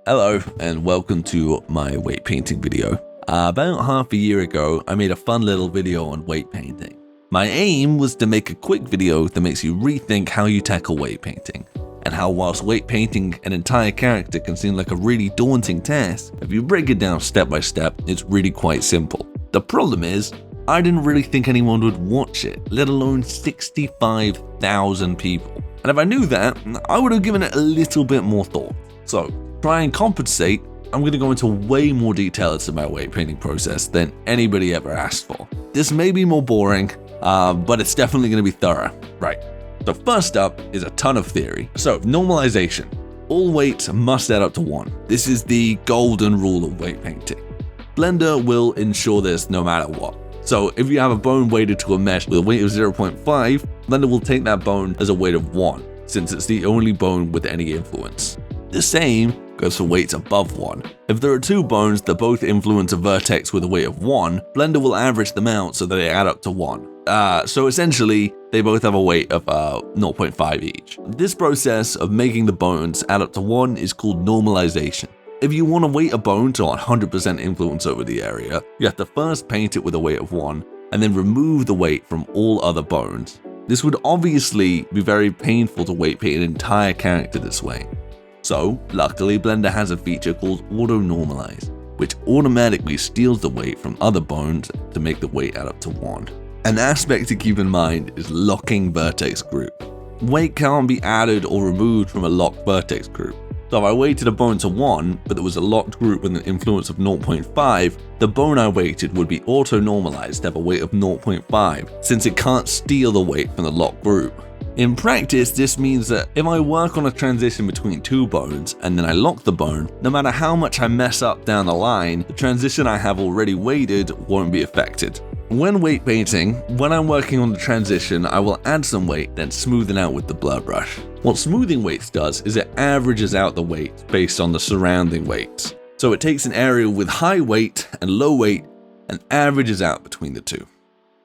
Hello and welcome to my weight painting video. About half a year ago, I made a fun little video on weight painting. My aim was to make a quick video that makes you rethink how you tackle weight painting, and how whilst weight painting an entire character can seem like a really daunting task, if you break it down step by step, it's really quite simple. The problem is, I didn't really think anyone would watch it, let alone 65,000 people. And if I knew that, I would have given it a little bit more thought. So, to try and compensate, I'm going to go into way more details about weight painting process than anybody ever asked for. This may be more boring, but it's definitely going to be thorough. Right, so first up is a ton of theory. So, normalization. All weights must add up to 1. This is the golden rule of weight painting. Blender will ensure this no matter what. So if you have a bone weighted to a mesh with a weight of 0.5, Blender will take that bone as a weight of 1, since it's the only bone with any influence. The same goes for weights above 1. If there are two bones that both influence a vertex with a weight of 1, Blender will average them out so that they add up to 1. So essentially, they both have a weight of 0.5 each. This process of making the bones add up to 1 is called normalization. If you want to weight a bone to 100% influence over the area, you have to first paint it with a weight of 1, and then remove the weight from all other bones. This would obviously be very painful to weight paint an entire character this way. So, luckily Blender has a feature called Auto Normalize, which automatically steals the weight from other bones to make the weight add up to 1. An aspect to keep in mind is locking vertex group. Weight can't be added or removed from a locked vertex group. So if I weighted a bone to 1, but there was a locked group with an influence of 0.5, the bone I weighted would be auto-normalized to have a weight of 0.5, since it can't steal the weight from the locked group. In practice, this means that if I work on a transition between two bones and then I lock the bone, no matter how much I mess up down the line, the transition I have already weighted won't be affected. When weight painting, when I'm working on the transition, I will add some weight, then smooth it out with the blur brush. What smoothing weights does is it averages out the weight based on the surrounding weights. So it takes an area with high weight and low weight and averages out between the two.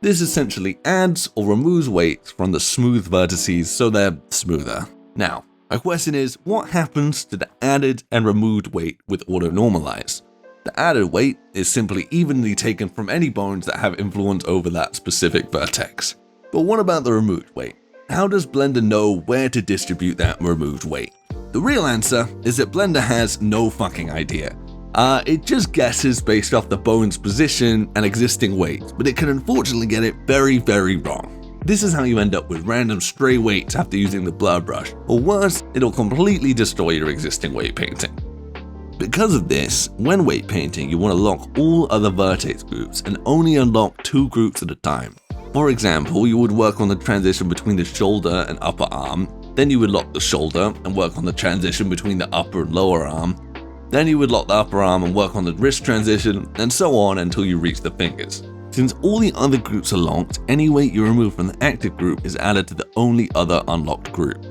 This essentially adds or removes weights from the smooth vertices so they're smoother. Now, my question is, what happens to the added and removed weight with Auto Normalize? The added weight is simply evenly taken from any bones that have influence over that specific vertex. But what about the removed weight? How does Blender know where to distribute that removed weight? The real answer is that Blender has no fucking idea. It just guesses based off the bone's position and existing weights, but it can unfortunately get it very, very wrong. This is how you end up with random stray weights after using the blur brush, or worse, it'll completely destroy your existing weight painting. Because of this, when weight painting, you want to lock all other vertex groups and only unlock 2 groups at a time. For example, you would work on the transition between the shoulder and upper arm, then you would lock the shoulder and work on the transition between the upper and lower arm, then you would lock the upper arm and work on the wrist transition, and so on until you reach the fingers. Since all the other groups are locked, any weight you remove from the active group is added to the only other unlocked group.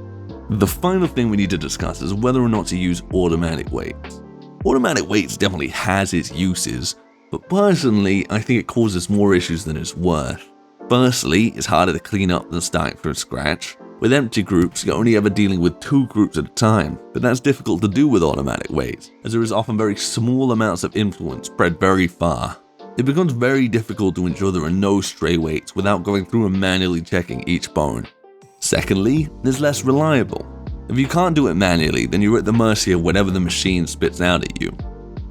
The final thing we need to discuss is whether or not to use automatic weights. Automatic weights definitely has its uses, but personally, I think it causes more issues than it's worth. Firstly, it's harder to clean up than starting from scratch. With empty groups, you're only ever dealing with 2 groups at a time, but that's difficult to do with automatic weights, as there is often very small amounts of influence spread very far. It becomes very difficult to ensure there are no stray weights without going through and manually checking each bone. Secondly, it's less reliable. If you can't do it manually, then you're at the mercy of whatever the machine spits out at you.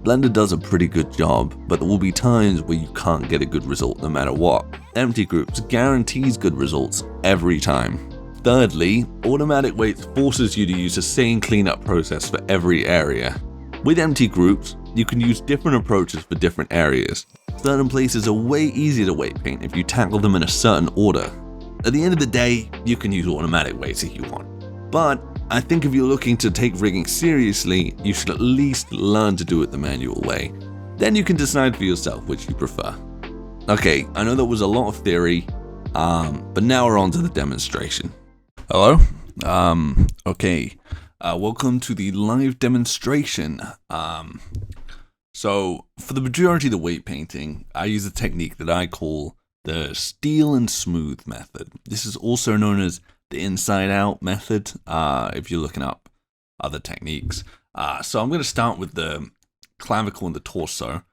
Blender does a pretty good job, but there will be times where you can't get a good result no matter what. Empty groups guarantees good results every time. Thirdly, automatic weights forces you to use the same cleanup process for every area. With empty groups, you can use different approaches for different areas. Certain places are way easier to weight paint if you tackle them in a certain order. At the end of the day, you can use automatic weights if you want. But I think if you're looking to take rigging seriously, you should at least learn to do it the manual way. Then you can decide for yourself which you prefer. Okay, I know that was a lot of theory, but now we're on to the demonstration. Hello? Okay. Welcome to the live demonstration. So, for the majority of the weight painting, I use a technique that I call the steal and smooth method. This is also known as the inside out method, if you're looking up other techniques. So I'm going to start with the clavicle and the torso,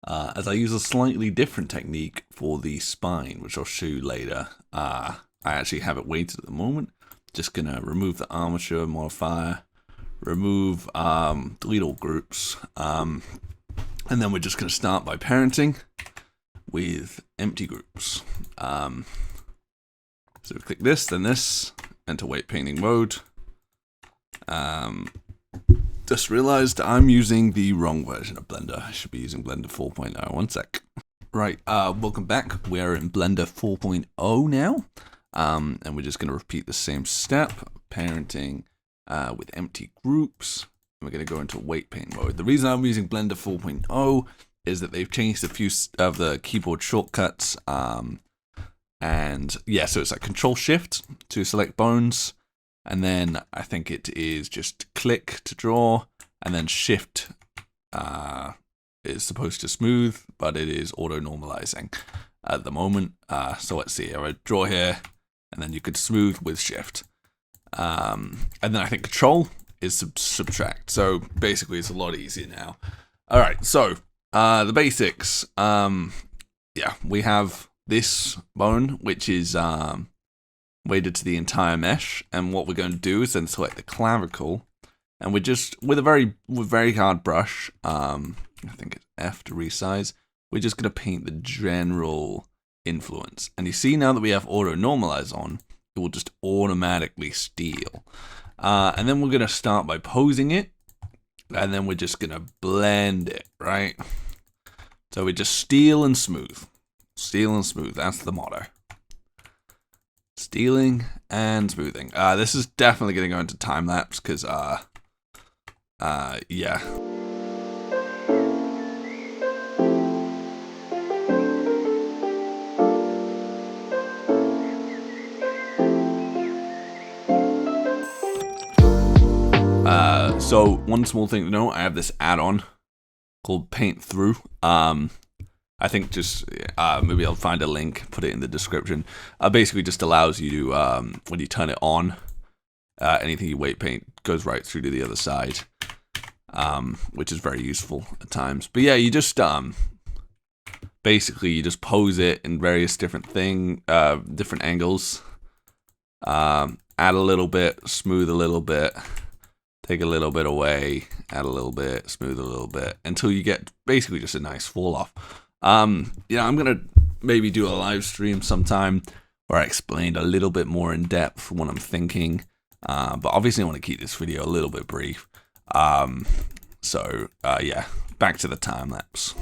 as I use a slightly different technique for the spine, which I'll show you later. I actually have it weighted at the moment. Just going to remove the armature modifier, remove, delete all groups, and then we're just going to start by parenting with empty groups. So we click this, then this, enter weight painting mode. Just realized I'm using the wrong version of Blender. I should be using Blender 4.0. One sec. Right, welcome back. We're in Blender 4.0 now. And we're just going to repeat the same step, parenting with empty groups. And we're going to go into weight paint mode. The reason I'm using Blender 4.0 is that they've changed a few of the keyboard shortcuts. And yeah, so it's like Control Shift to select bones. And then I think it is just click to draw, and then Shift is supposed to smooth, but it is auto normalizing at the moment. So let's see, I would draw here, and then you could smooth with Shift. And then I think Control is subtract. So basically it's a lot easier now. All right, so the basics. Yeah, we have this bone, which is weighted to the entire mesh, and what we're going to do is then select the clavicle, and we're just with a very hard brush, I think it's F to resize, we're just going to paint the general influence. And you see, now that we have auto normalize on, it will just automatically steal. And then we're going to start by posing it, and then we're just going to blend it, right? So we just steal and smooth, that's the motto. Stealing and smoothing. This is definitely going to go into time lapse because, yeah. So one small thing to know, I have this add-on called Paint Through. I think just, maybe I'll find a link, put it in the description. Basically just allows you to, when you turn it on, anything you weight paint goes right through to the other side, which is very useful at times. But yeah, you just, basically you just pose it in various different different angles. Add a little bit, smooth a little bit, take a little bit away, add a little bit, smooth a little bit, until you get basically just a nice fall off. Yeah, I'm gonna maybe do a live stream sometime where I explained a little bit more in depth what I'm thinking. But obviously I want to keep this video a little bit brief. So yeah, back to the time lapse.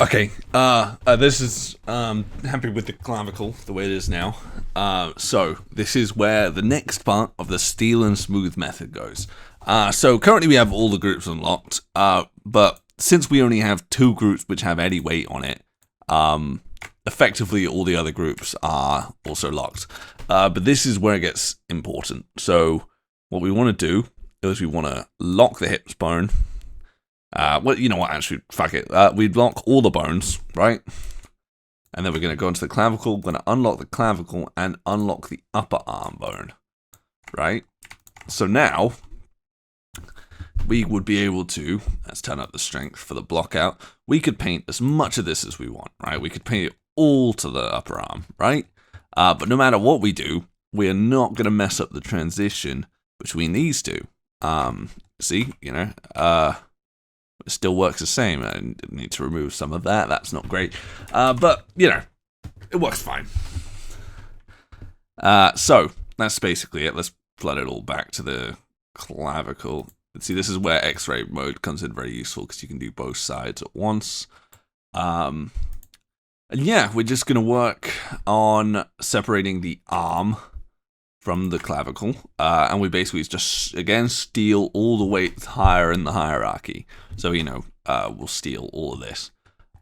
Okay, this is, happy with the clavicle, the way it is now. So, this is where the next part of the steal and smooth method goes. So, currently we have all the groups unlocked, but since we only have 2 groups which have any weight on it, effectively all the other groups are also locked. But this is where it gets important. So, what we want to do is we want to lock the hips bone. Well, you know what, actually, fuck it. We'd lock all the bones, right? And then we're going to go into the clavicle. We're going to unlock the clavicle and unlock the upper arm bone, right? So now, we would be able to, let's turn up the strength for the block out. We could paint as much of this as we want, right? We could paint it all to the upper arm, right? But no matter what we do, we are not going to mess up the transition between these two. See, you know, it still works the same. I need to remove some of that. That's not great. But, you know, it works fine. So, that's basically it. Let's flood it all back to the clavicle. See, this is where X-ray mode comes in very useful because you can do both sides at once. And yeah, we're just going to work on separating the arm from the clavicle, and we basically just, again, steal all the weights higher in the hierarchy. So, we'll steal all of this.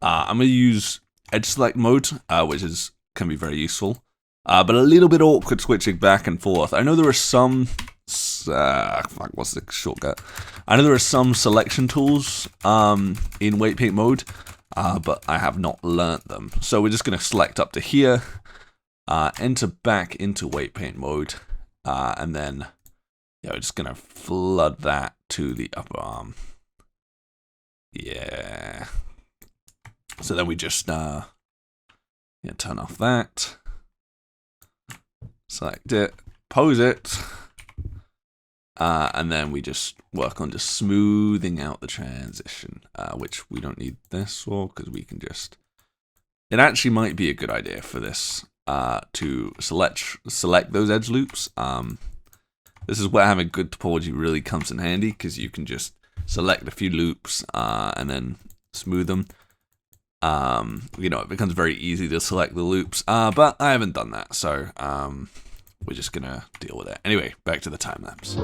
I'm going to use edge select mode, which can be very useful, but a little bit awkward switching back and forth. I know there are some, what's the shortcut? I know there are some selection tools in weight paint mode, but I have not learnt them. So we're just going to select up to here, enter back into weight paint mode, and then we're just going to flood that to the upper arm. Yeah. So then we just turn off that, select it, pose it, and then we just work on just smoothing out the transition, which we don't need this for because we can just. It actually might be a good idea for this to select those edge loops. This is where having good topology really comes in handy because you can just select a few loops and then smooth them. It becomes very easy to select the loops, but I haven't done that, so we're just gonna deal with it. Anyway, back to the time lapse.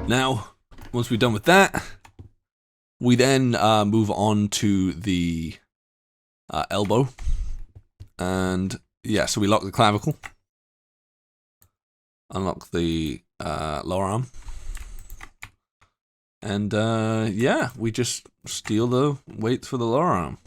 Now, once we're done with that, we then move on to the elbow. And so we lock the clavicle, unlock the lower arm, and we just steal the weights for the lower arm.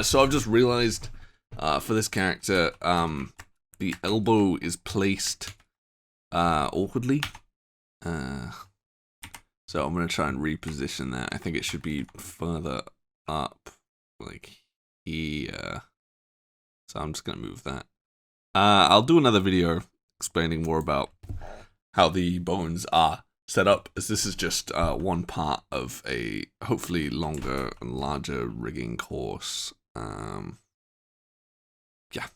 So I've just realized for this character, the elbow is placed awkwardly. So I'm going to try and reposition that. I think it should be further up, like here. So I'm just going to move that. I'll do another video explaining more about how the bones are set up, as this is just one part of a hopefully longer and larger rigging course. Yeah.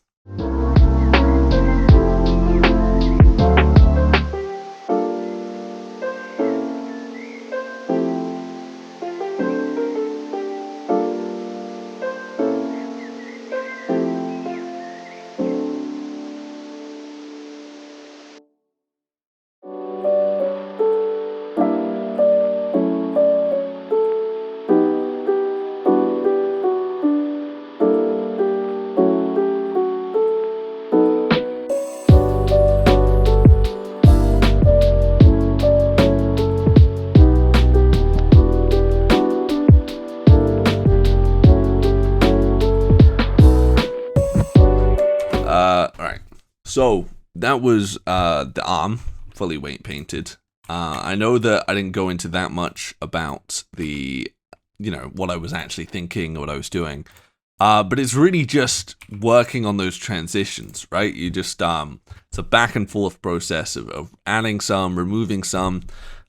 So that was the arm fully weight painted. I know that I didn't go into that much about the, what I was actually thinking, what I was doing. But it's really just working on those transitions, right? You just, it's a back and forth process of adding some, removing some.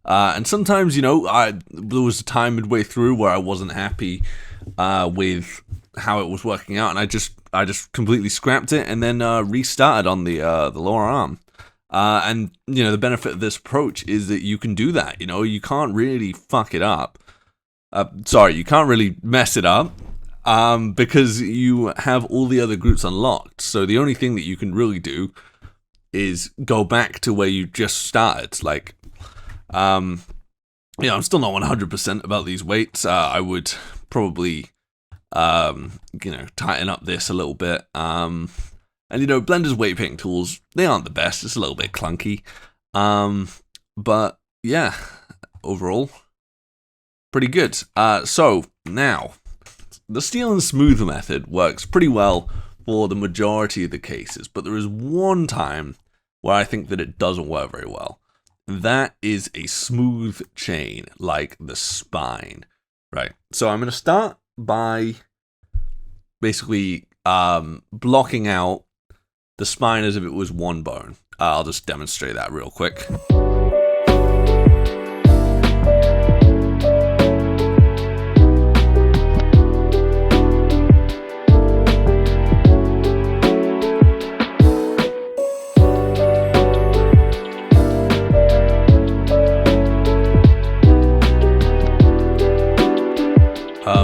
And sometimes, there was a time midway through where I wasn't happy with how it was working out, and I just completely scrapped it and then restarted on the lower arm. And, you know, the benefit of this approach is that you can do that. You know, you can't really fuck it up. You can't really mess it up because you have all the other groups unlocked. So the only thing that you can really do is go back to where you just started. Like, you know, I'm still not 100% about these weights. I would probably, you know, tighten up this a little bit. And, you know, Blender's weight painting tools, they aren't the best. It's a little bit clunky. But, yeah, overall, pretty good. So, now, the Steel and Smooth method works pretty well for the majority of the cases. But there is one time where I think that it doesn't work very well. That is a smooth chain, like the spine. Right. So, I'm going to start by basically blocking out the spine as if it was one bone. I'll just demonstrate that real quick.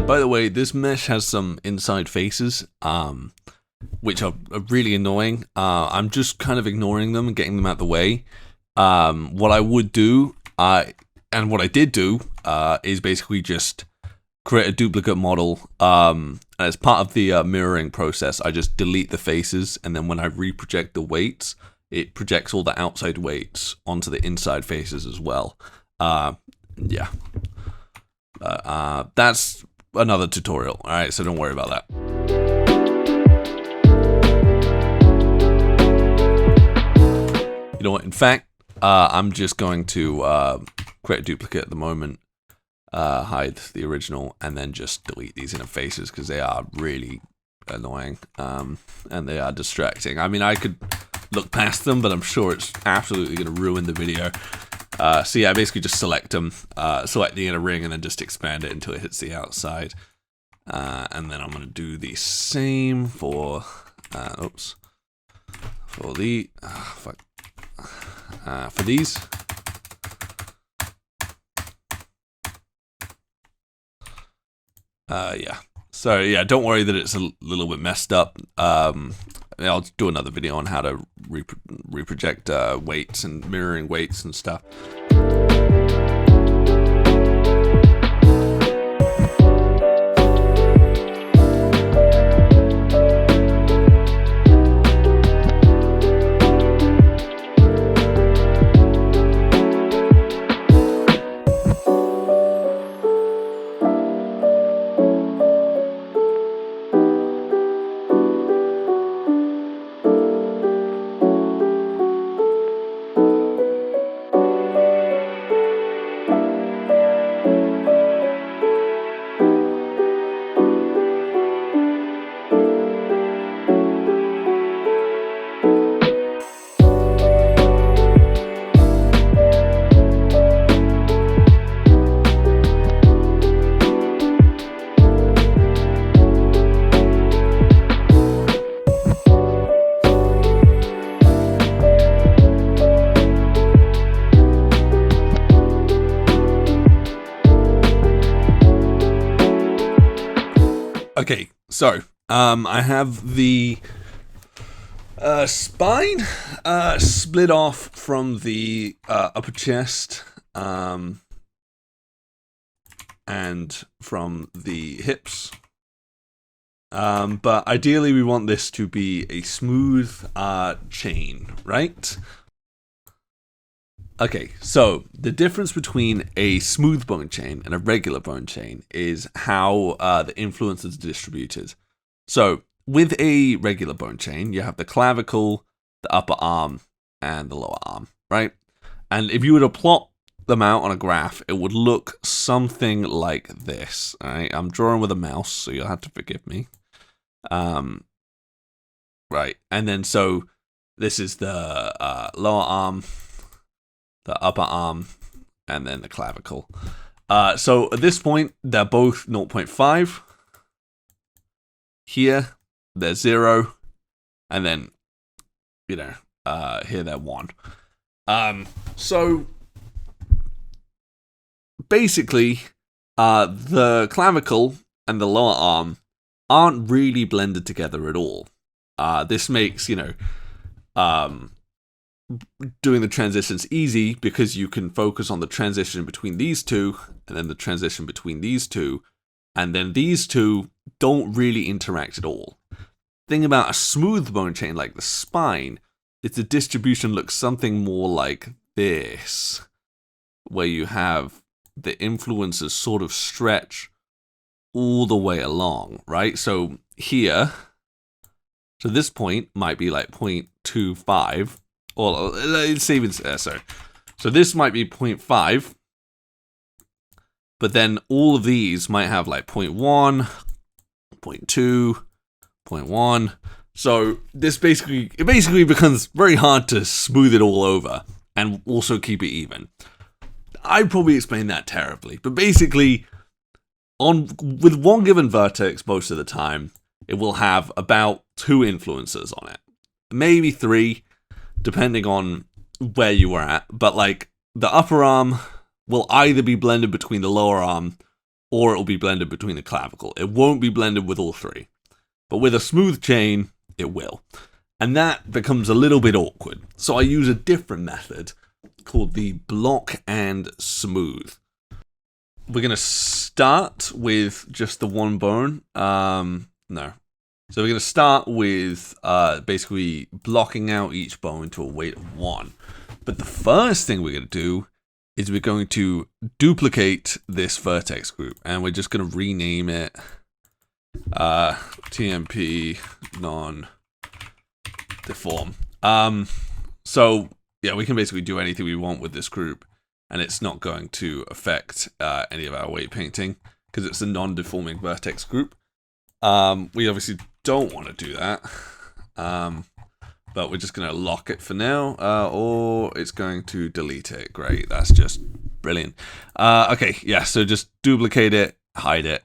By the way, this mesh has some inside faces, which are really annoying. I'm just kind of ignoring them and getting them out of the way. What I would do, and what I did do, is basically just create a duplicate model. As part of the mirroring process, I just delete the faces, and then when I reproject the weights, it projects all the outside weights onto the inside faces as well. Yeah. That's another tutorial, alright, so don't worry about that. You know what, in fact, I'm just going to create a duplicate at the moment, hide the original, and then just delete these interfaces because they are really annoying, and they are distracting. I mean, I could look past them, but I'm sure it's absolutely going to ruin the video. So yeah, I basically just select them, select the inner ring, and then just expand it until it hits the outside. And then I'm going to do the same for, for the, for these. Yeah. So yeah, don't worry that it's a little bit messed up. I'll do another video on how to reproject weights and mirroring weights and stuff. Okay, so I have the spine split off from the upper chest and from the hips. But ideally we want this to be a smooth chain, right? Okay, so the difference between a smooth bone chain and a regular bone chain is how the influences are distributed. So with a regular bone chain, you have the clavicle, the upper arm, and the lower arm, right? And if you were to plot them out on a graph, it would look something like this. All right, I'm drawing with a mouse, so you'll have to forgive me. Right, and then so this is the lower arm, the upper arm, and then the clavicle. So at this point, they're both 0.5. Here, they're 0. And then, you know, here they're 1. So basically, the clavicle and the lower arm aren't really blended together at all. This makes, doing the transitions easy because you can focus on the transition between these two and then the transition between these two, and then these two don't really interact at all. Thing about a smooth bone chain like the spine is the distribution looks something more like this, where you have the influences sort of stretch all the way along, right? So here, so this point might be like 0.25, or let's even sorry. So this might be 0.5, but then all of these might have like 0.1, 0.2, 0.1. So this basically becomes very hard to smooth it all over and also keep it even. I probably explained that terribly, but basically, with one given vertex most of the time, it will have about 2 influences on it, maybe 3, depending on where you are at. But like the upper arm will either be blended between the lower arm, or it will be blended between the clavicle. It won't be blended with all 3, but with a smooth chain, it will, and that becomes a little bit awkward. So I use a different method called the block and smooth. We're going to start with just the one bone. No. So we're going to start with basically blocking out each bone to a weight of 1. But the first thing we're going to do is we're going to duplicate this vertex group, and we're just going to rename it TMP non-deform. So yeah, we can basically do anything we want with this group, and it's not going to affect any of our weight painting because it's a non-deforming vertex group. We obviously don't want to do that, but we're just going to lock it for now, or it's going to delete it. Great, that's just brilliant. Okay, yeah, so just duplicate it, hide it.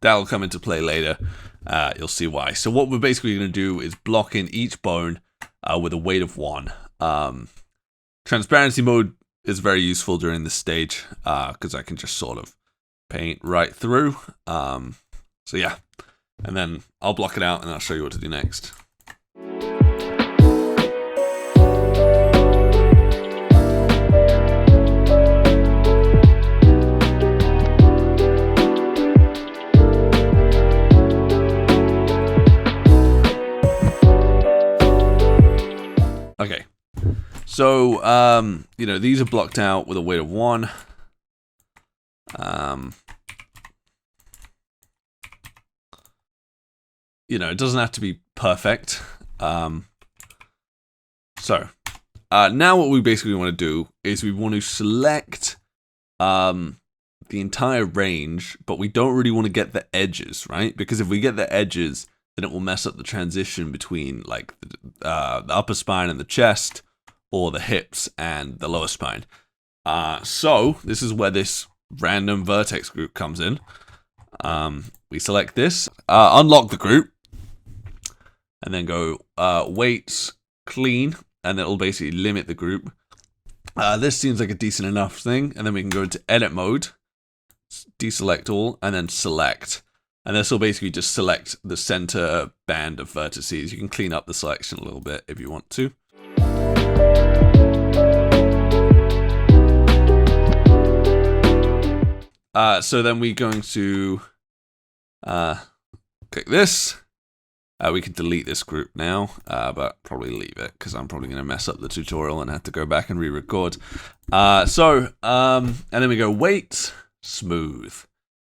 That'll come into play later. You'll see why. So what we're basically going to do is block in each bone with a weight of 1. Transparency mode is very useful during this stage because I can just sort of paint right through. So yeah, and then I'll block it out and I'll show you what to do next. Okay, so these are blocked out with a weight of 1. It doesn't have to be perfect. Now what we basically want to do is we want to select the entire range, but we don't really want to get the edges, right? Because if we get the edges, then it will mess up the transition between like the upper spine and the chest, or the hips and the lower spine. So this is where this random vertex group comes in. We select this, unlock the group, and then go weights, clean, and it'll basically limit the group. This seems like a decent enough thing, and then we can go into edit mode, deselect all, and then select. And this will basically just select the center band of vertices. You can clean up the selection a little bit if you want to. So then we're going to click this. We can delete this group now, but probably leave it because I'm probably going to mess up the tutorial and have to go back and re-record. And then we go weight, smooth.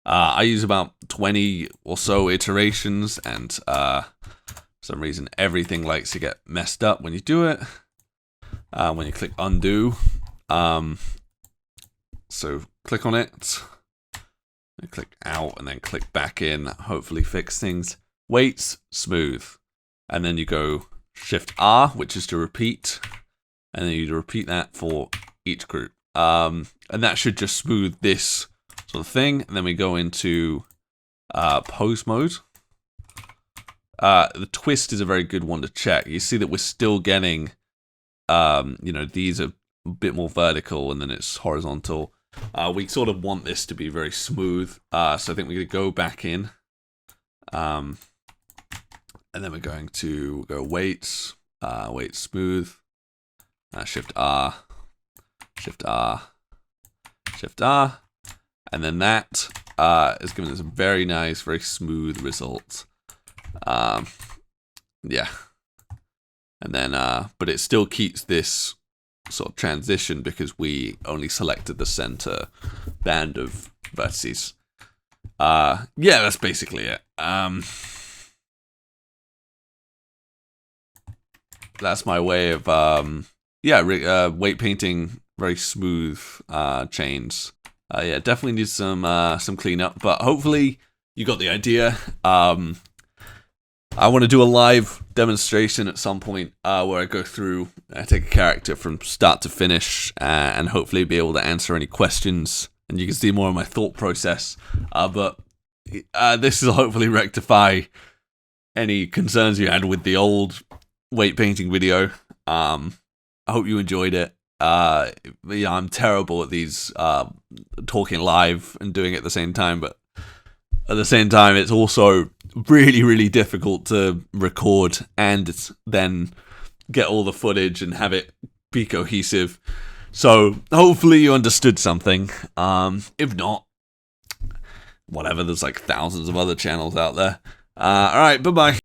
I use about 20 or so iterations, and for some reason everything likes to get messed up when you do it. When you click undo, so click on it, and click out, and then click back in. Hopefully fix things. Weights, smooth, and then you go Shift R, which is to repeat, and then you repeat that for each group. And that should just smooth this sort of thing. And then we go into pose mode. the twist is a very good one to check. You see that we're still getting, these are a bit more vertical and then it's horizontal. We sort of want this to be very smooth. So I think we're going to go back in. And then we're going to go weights, weight smooth, Shift R, Shift R, Shift R. And then that is giving us a very nice, very smooth result. Yeah. And then, but it still keeps this sort of transition because we only selected the center band of vertices. Yeah, that's basically it. That's my way of, weight painting very smooth chains. Yeah, definitely needs some cleanup, but hopefully you got the idea. I want to do a live demonstration at some point where I go through, I take a character from start to finish, and hopefully be able to answer any questions, and you can see more of my thought process. But this will hopefully rectify any concerns you had with the old weight painting video. I hope you enjoyed it. Yeah, I'm terrible at these talking live and doing it at the same time, but at the same time, it's also really, really difficult to record and then get all the footage and have it be cohesive. So hopefully you understood something. If not, whatever, there's like thousands of other channels out there. All right, bye-bye.